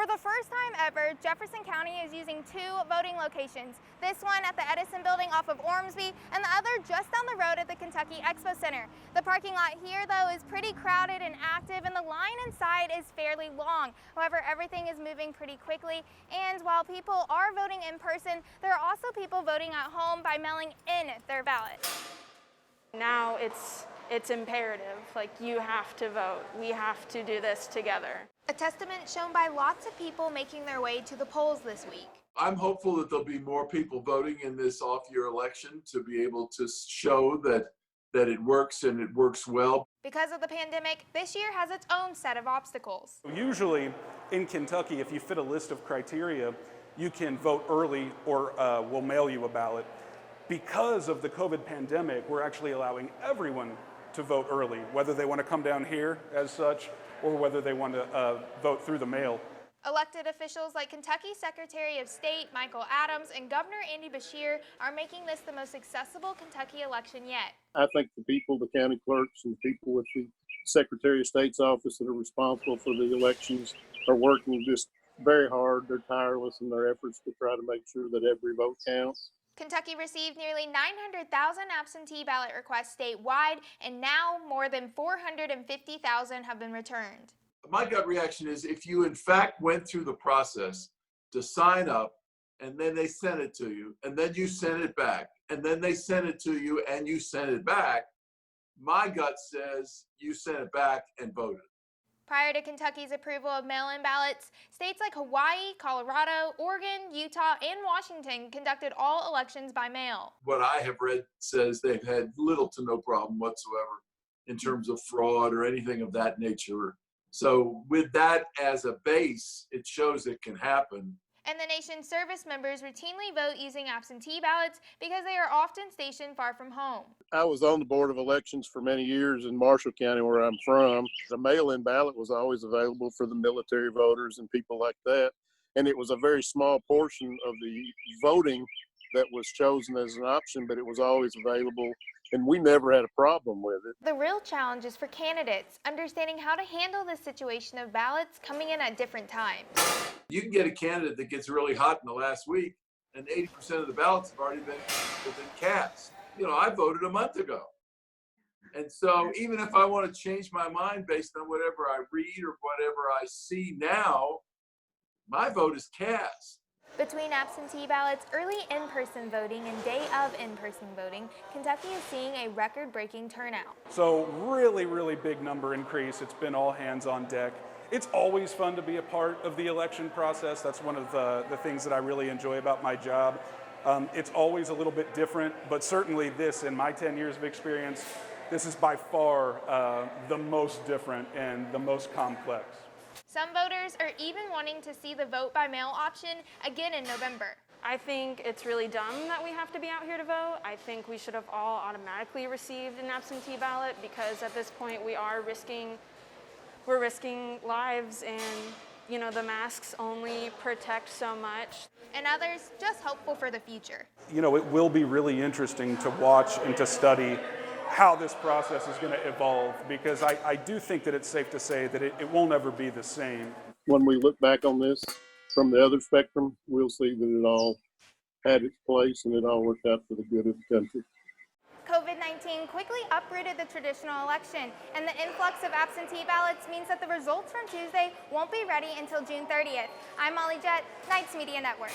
For the first time ever, Jefferson County is using two voting locations. This one at the Edison building off of Ormsby and the other just down the road at the Kentucky Expo Center. The parking lot here, though, is pretty crowded and active, and the line inside is fairly long. However, everything is moving pretty quickly, and while people are voting in person, there are also people voting at home by mailing in their ballot. Now it's imperative, like you have to vote. We have to do this together. A testament shown by lots of people making their way to the polls this week. I'm hopeful that there'll be more people voting in this off-year election to be able to show that it works and it works well. Because of the pandemic, this year has its own set of obstacles. Usually in Kentucky, if you fit a list of criteria, you can vote early or we'll mail you a ballot. Because of the COVID pandemic, we're actually allowing everyone to vote early, whether they want to come down here as such or whether they want to vote through the mail. Elected officials like Kentucky Secretary of State Michael Adams and Governor Andy Beshear are making this the most accessible Kentucky election yet. I think the people, the county clerks, and the people with the Secretary of State's office that are responsible for the elections are working just very hard. They're tireless in their efforts to try to make sure that every vote counts. Kentucky received nearly 900,000 absentee ballot requests statewide, and now more than 450,000 have been returned. My gut reaction is if you in fact went through the process to sign up and then they sent it to you and then you sent it back and then they sent it to you and you sent it back, my gut says you sent it back and voted. Prior to Kentucky's approval of mail-in ballots, states like Hawaii, Colorado, Oregon, Utah, and Washington conducted all elections by mail. What I have read says they've had little to no problem whatsoever in terms of fraud or anything of that nature. So with that as a base, it shows it can happen. And the nation's service members routinely vote using absentee ballots because they are often stationed far from home. I was on the Board of Elections for many years in Marshall County, where I'm from. The mail-in ballot was always available for the military voters and people like that. And it was a very small portion of the voting that was chosen as an option, but it was always available, and we never had a problem with it. The real challenge is for candidates, understanding how to handle the situation of ballots coming in at different times. You can get a candidate that gets really hot in the last week, and 80% of the ballots have already been cast. You know, I voted a month ago. And so even if I want to change my mind based on whatever I read or whatever I see now, my vote is cast. Between absentee ballots, early in-person voting, and day of in-person voting, Kentucky is seeing a record-breaking turnout. So really, really big number increase. It's been all hands on deck. It's always fun to be a part of the election process. That's one of the things that I really enjoy about my job. It's always a little bit different, but certainly this, in my 10 years of experience, this is by far the most different and the most complex. Some voters are even wanting to see the vote by mail option again in November. I think it's really dumb that we have to be out here to vote. I think we should have all automatically received an absentee ballot because at this point we're risking lives, and you know, the masks only protect so much. And others just hopeful for the future. You know, it will be really interesting to watch and to study how this process is going to evolve, because I do think that it's safe to say that it will never be the same. When we look back on this from the other spectrum, we'll see that it all had its place and it all worked out for the good of the country. COVID-19 quickly uprooted the traditional election, and the influx of absentee ballots means that the results from Tuesday won't be ready until June 30th. I'm Molly Jett, Knights Media Network.